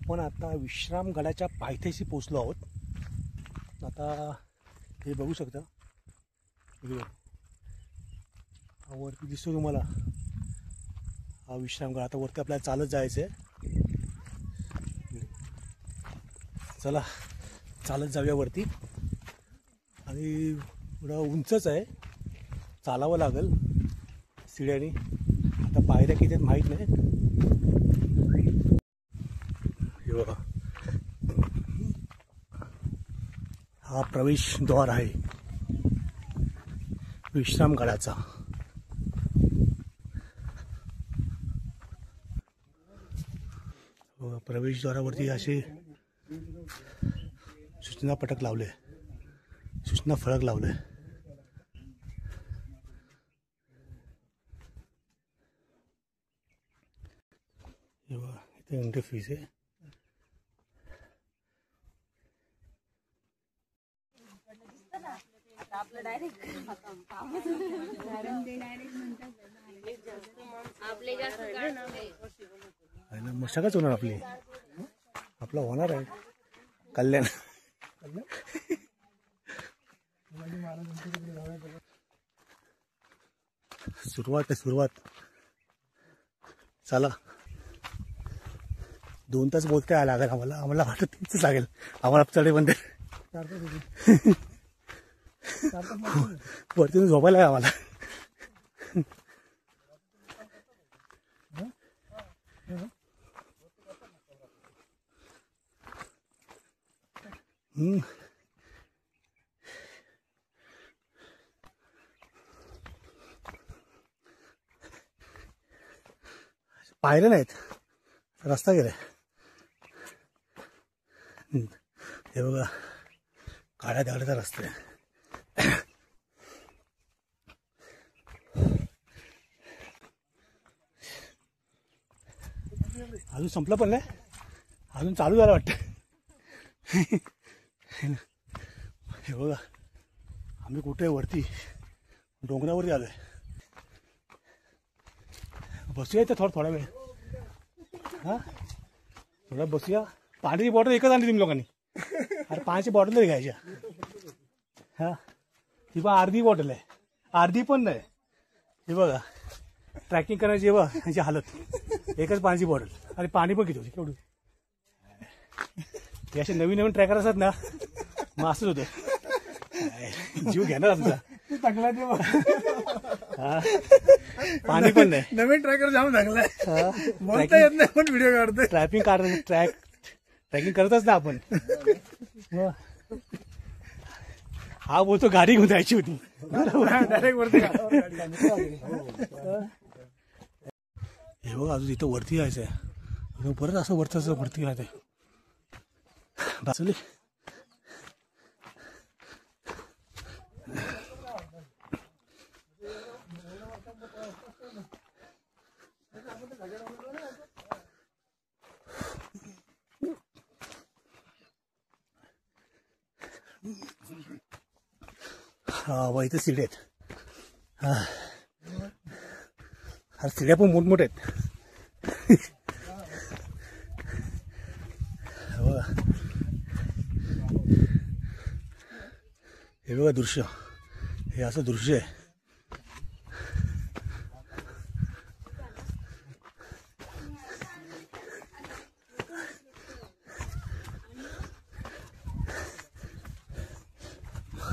आपण आता विश्रामगडाच्या पायथ्याशी पोचलो आहोत. आता हे बघू शकता, हा वरती दिसतो तुम्हाला हा विश्रामगड. आता वरती आपल्याला चालत जायचं आहे. चला चालत जाऊया वरती. आणि थोडा उंचच आहे, चालावं लागेल शिड्याने. आता पायऱ्या किती आहेत माहीत नाही. हा प्रवेशद्वार आहे विश्रामगडाचा. प्रवेशद्वारावरती असे सूचना पटक लावले, सूचना फलक लावले. इथे एंट्री फीस आहे. मशागच होणार आपली, आपला होणार आहे कल्याण. सुरुवात आहे सुरुवात. चला 2 तास बोलते लागेल आम्हाला. आम्हाला वाटत 3 तास लागेल आम्हाला चढे बंद. वरती झोपायला आहे आम्हाला. पायऱ्या नाहीत, रस्ता गेलाय. हे बघा काळ्या दगडाचा रस्ता आहे. अजून संपलं पण नाही, अजून चालू झालं वाटतं. हे बघा आम्ही कुठे वरती डोंगरावरती आलोय. बसूया इथं थोडा वेळ. हां थोडा बसूया. पाण्याची बॉटल एकच आणली तुम्ही लोकांनी. अरे पाण्याची बॉटल तरी घ्यायच्या. हां ती पण अर्धी बॉटल आहे, अर्धी पण नाही. हे बघा ट्रॅकिंग करायची बघा ह्याची हालत. एकच पाण्याची बॉटल आणि पाणी पण किती होती केवढी. ते असे नवीन नवीन ट्रॅकर असतात ना, मग असंच होतं. जीव घेणार आमचा. पाणी पण नाही. नवीन ट्रॅकर जाम लागलाय, बोलता येत नाही पण व्हिडिओ काढतोय. ट्रॅकिंग करतच ना आपण. हा बोलतो गाडी घेऊन जायची होती डायरेक्ट वरती. हे बघ अजून इथं वरती यायचंय. परत असं वरती राहतंय. हा वा इथं शिड्या आहेत. हा शिड्या पण मोठमोठ्या आहेत. हे बघा दृश्य, हे असं दृश्य आहे.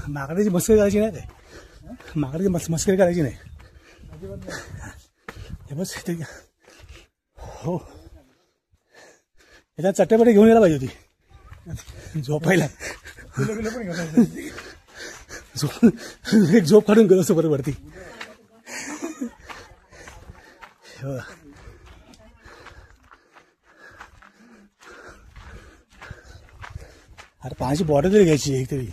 माकडाची मस्करी करायची नाही काय, माकडाची मस्करी करायची नाही. हे बस हो याच्यात चट्ट्यापट्टी घेऊन यायला पाहिजे होती झोपायला. एक झोप काढून गेलो असतो बरोबर वरती. अरे पाण्याची बॉटल तरी घ्यायची एक तरी.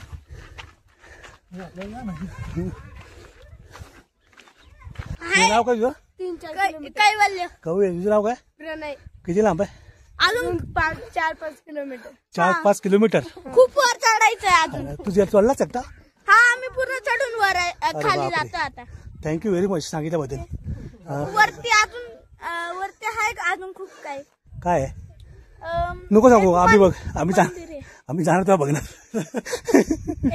नाव काय तुझं? कवी. तुझं नाव काय? प्रणय. किती लांब आहे? अजून 4-5 किलोमीटर. 4-5 किलोमीटर. खूप वर चढायचं आहे अजून. तुझ्या चढलाच एकटा? हा आम्ही पूर्ण चढून वर खाली जातो आता. थँक्यू व्हेरी मच सांगितल्याबद्दल. वरती आहे अजून खूप काय काय नको सांगू, आम्ही बघ मंदिर आहे. आम्ही जाणार तेव्हा बघणार.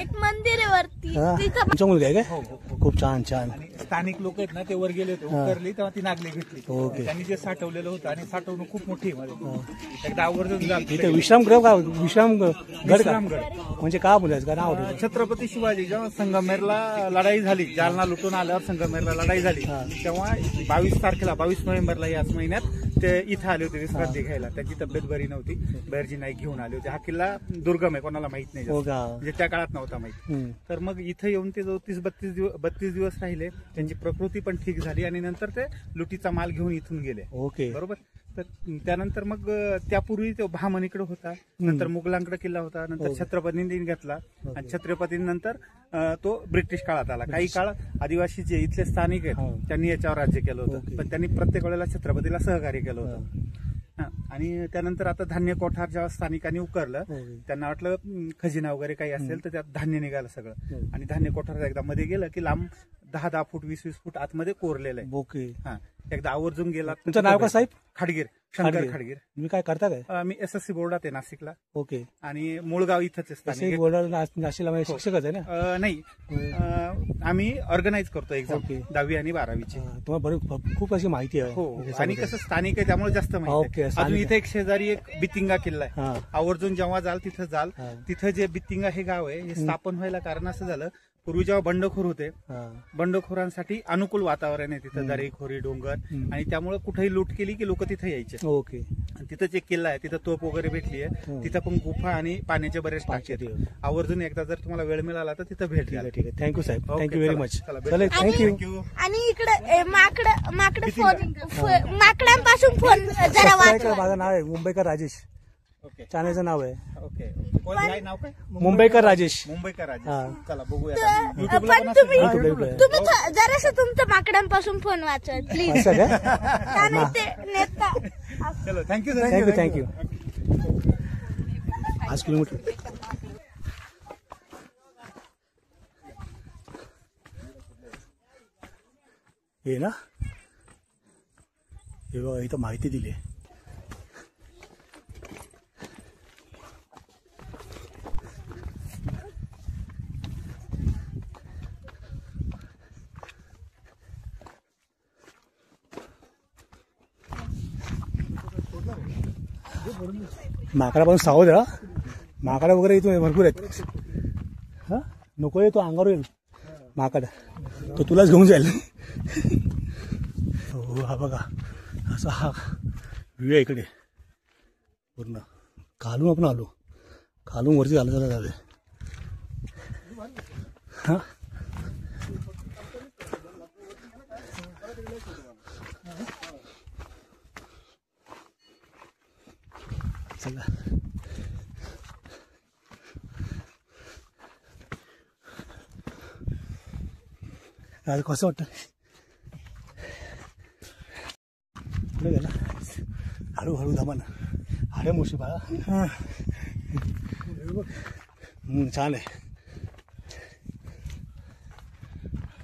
एक मंदिर आहे वरती हा. तिथं तुमचा मुलगा आहे काय? हो हो. खूप छान छान. आणि स्थानिक लोक आहेत ना ते वर गेले होते, उतरली तेव्हा ती नागली भेटली. ओके. त्यांनी जे साठवलेलं होतं आणि साठवणूक खूप मोठी आहे मध्ये. एकदा आवर्जून जा. इथे विश्रामगृह का विश्रामगड का विश्रामगड. म्हणजे काय बोलायचं का नाव ठेवलं? छत्रपती शिवाजी जेव्हा संगमेरला लढाई झाली, जालना लुटून आल्यावर संगमेरला लढाई झाली, तेव्हा 22 तारखेला 22 नोव्हेंबरला याच महिन्यात ते इथं आले होते विश्रांती घ्यायला. त्याची तब्येत बरी नव्हती, बहिर्जी नाईक घेऊन आले होते. हा किल्ला दुर्गम आहे, कोणाला माहित नाही हो जास्त. का? म्हणजे त्या काळात नव्हता माहित. तर मग इथं येऊन ते 32 दिवस राहिले. त्यांची प्रकृती पण ठीक झाली आणि नंतर ते लुटीचा माल घेऊन इथून गेले. ओके. बरोबर. तर त्यानंतर मग त्यापूर्वी तो भामणीकडे होता, नंतर मुघलांकडे किल्ला होता, नंतर छत्रपतींनी घेतला आणि छत्रपतींनंतर तो ब्रिटिश काळात आला. काही काळ आदिवासी जे इथले स्थानिक आहेत त्यांनी याच्यावर राज्य केलं होतं, पण त्यांनी प्रत्येक वेळेला छत्रपतीला सहकार्य केलं होतं. आणि त्यानंतर आता धान्य कोठार जेव्हा स्थानिकांनी उकरलं, त्यांना वाटलं खजिना वगैरे काही असेल तर त्यात धान्य निघालं सगळं. आणि धान्य कोठार एकदा मध्ये गेलं की लांब 10-10 फूट 20-20 फूट आतमध्ये कोरलेलं आहे. ओके. हा, एकदा आवर्जून गेला. तुमचं नाव का साहेब? खाडगीर, शंकर खाडगीर. तुम्ही काय करता काय? मी SSC बोर्डात आहे नाशिकला. ओके. आणि मूळगाव इथंच आहे स्थानिक. नाशिकला म्हणजे शिक्षकच आहे ना? नाही, आम्ही ऑर्गनाईज करतो एक्झाम, ओके. 10वी आणि 12वीची. तुम्हाला बरं खूप अशी माहिती आहे. हो, आणि कसं स्थानिक आहे त्यामुळे जास्त माहिती ओके, आहे. स्थानिक अजून आहे. इथे एक शेजारी एक बितिंगा किल्ला आहे. हा. आवर्जून जेव्हा जाल तिथं जाल. तिथं जे बितिंगा हे गाव आहे हे स्थापन व्हायला कारण असं झालं, पूर्वी जेव्हा बंडखोर होते, बंडखोरांसाठी अनुकूल वातावरण आहे तिथं, दरेखोरी, डोंगर, आणि त्यामुळे कुठेही लूट केली की लोक तिथे यायचे. ओके. आणि तिथंच एक किल्ला आहे, तिथं तोप वगैरे भेटली आहे. तिथं पण गुफा आणि पाण्याचे बरेच टाके आहेत. आवर्जून एकदा जर तुम्हाला वेळ मिळाला तर तिथं भेट द्या. ठीक आहे. थँक्यू साहेब. ओके, थँक्यू व्हेरी चला, मच. चला, चला, थँक्यू. आणि इकडे माकडांपासून फोन जरा वाचवा. माझं नाव आहे मुंबईकर राजेश. ओके. चॅनलचं नाव आहे ओके. काय नाव काय? मुंबईकर राजेश. मुंबईकर राजेश. हा. चला बघूया. पण तुम्ही YouTube ला आहे. जरासं तुमचं माकडांपासून फोन वाचवा प्लीज. असं काय? का नाही ते नेता. चलो, थँक्यू थँक्यू. 5 किलोमीटर. हे ना, हे बघा इथं माहिती दिली आहे. माकडापासून सावध आहे. माकडा वगैरे इथून भरपूर आहेत. हा, नको आहे तो अंगावर येईल माकड, तो तुलाच घेऊन जाईल. हो, हा बघा असा हा व्ह्यू आहे इकडे पूर्ण. खालून आपण आलो, खालून वरती आलं झालं. हा, चला. आज कसं वाटतं? पुढे गेला हळूहळू दमान. अरे मोशी बाळा, छान आहे.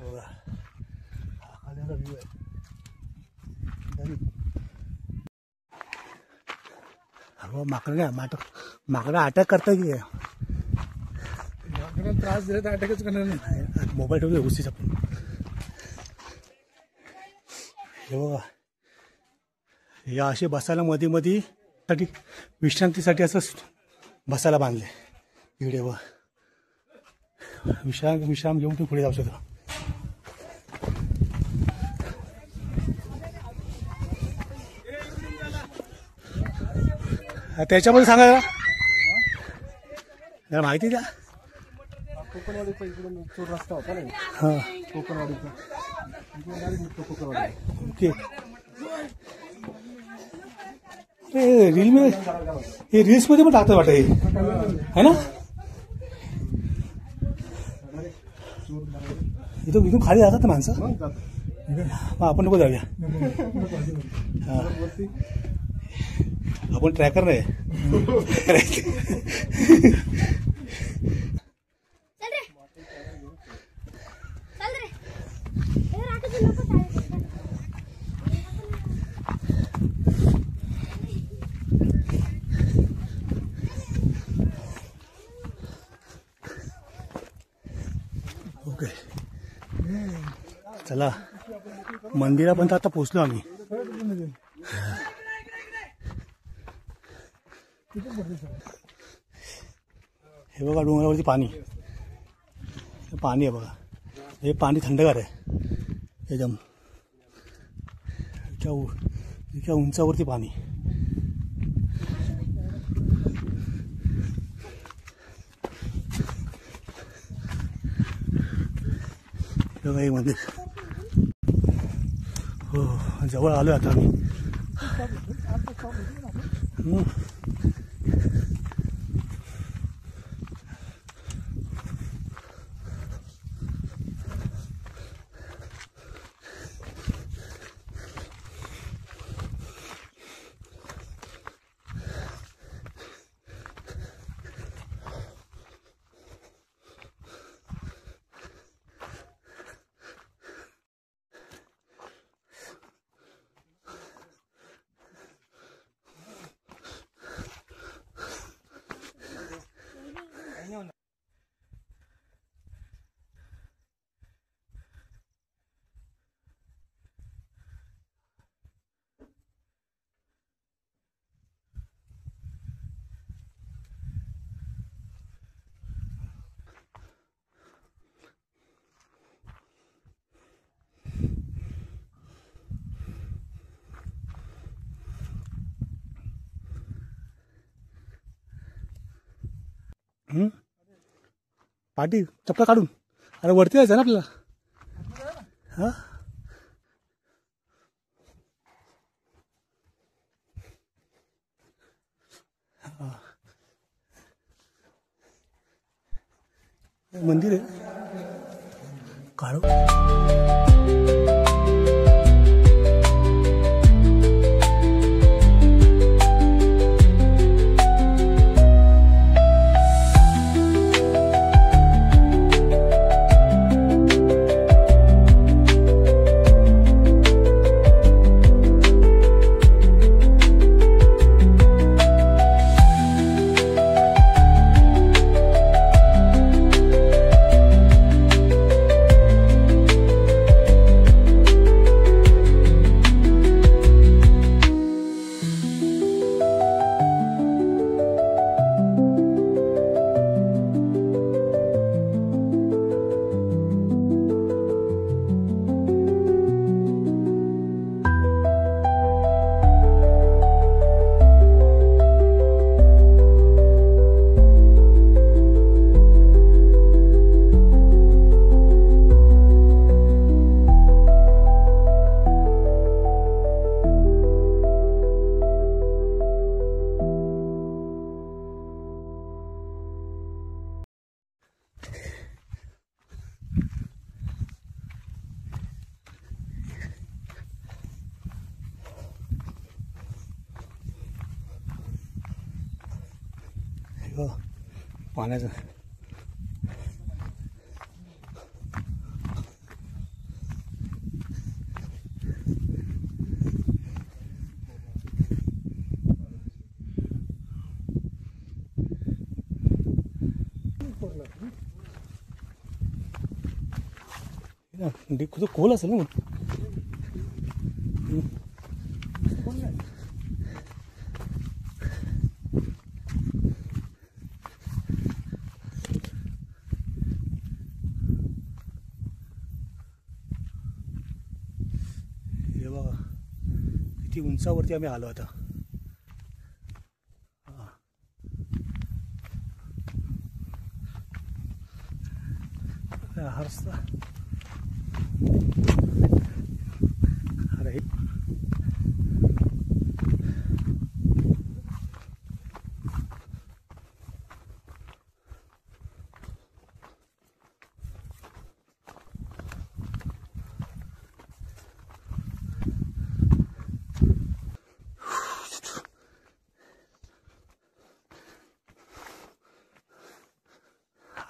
बघा हा खाल्याचा व्ह्यू आहे. माकडा अटॅक करता की त्रास दिला तर अटॅकच करणार नाही. मोबाईल ठेवतो व्यवस्थित आपण. हे बघा, या असे बसायला मध्ये मध्ये साठी विश्रांतीसाठी असं बसायला बांधले इकडे. व विश्राम घेऊन तुम्ही पुढे जाऊ शकता. त्याच्यामध्ये सांगा जरा माहिती द्या. कोकणवाडीचा इकडून चोर रस्ता होता ना. हां, कोकणवाडीचा ओके. रील मध्ये हे रील्स मध्ये पण टाकतात वाटत है ना. इथून खाली जातात माणसं. आपण नको जाऊया. आपण ट्रॅकर नाही. ओके चला मंदिरापर्यंत आता पोहोचलो आम्ही. हे बघा डोंगरावरती पाणी आहे बघा. हे पाणी थंडगार आहे एकदम. इतक्या उंचावरती पाणी. हे बघा हे मंदिर. हो जवळ आलोय आता आम्ही. पाटी चपला काढून. अरे वरती जायचं ना आपल्याला. हा मंदिर आहे काढू. पाण्याचं खोल असेल ना. किती उंचावरती आम्ही आलो आता. हा रस्ता अरे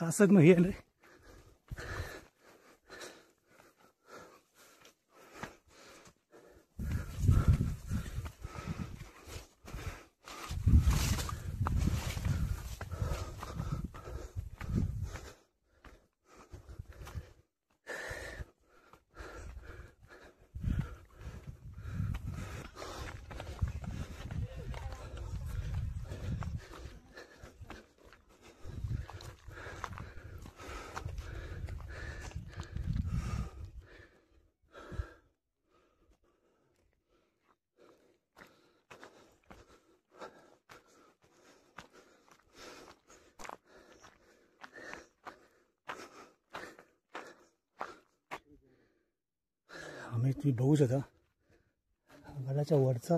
असं मग हे रे. आम्ही तुम्ही बघू शकता गडाच्या वरचा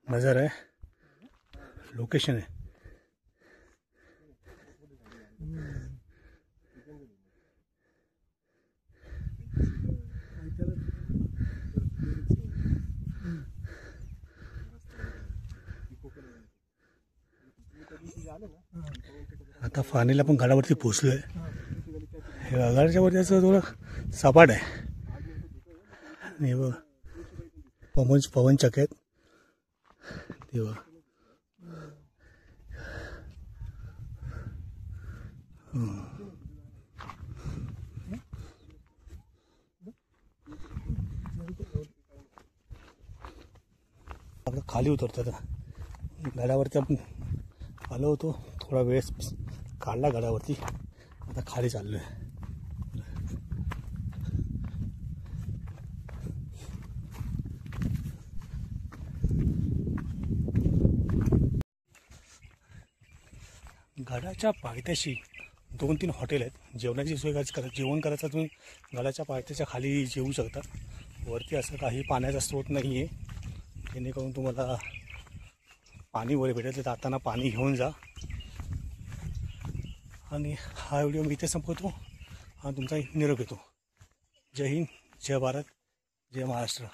नजारा आहे, लोकेशन आहे. आता फानीला पण गडावरती पोचलोय. हे गडाच्या वरती असं थोडं सपाट आहे आणि बघ पवन चक आहेत ते बघ. आपलं खाली उतरतो आता. गडावरती आपण आलो होतो, थोडा वेळ काढला गडावरती, आता खाली चाललोय. गडाच्या पायथ्याशी 2-3 हॉटेल आहेत. जेवणाची सोय जेवण करायचं तुम्ही गडाच्या पायथ्याच्या खाली जेवू शकता. वरती असं काही पाण्याचा स्रोत नाही आहे, जेणेकरून तुम्हाला पाणी वगैरे भेटेल तर जाताना पाणी घेऊन जा. आणि हा व्हिडिओ मी इथे संपवतो आणि तुमचा निरोप येतो. जय हिंद, जय भारत, जय महाराष्ट्र.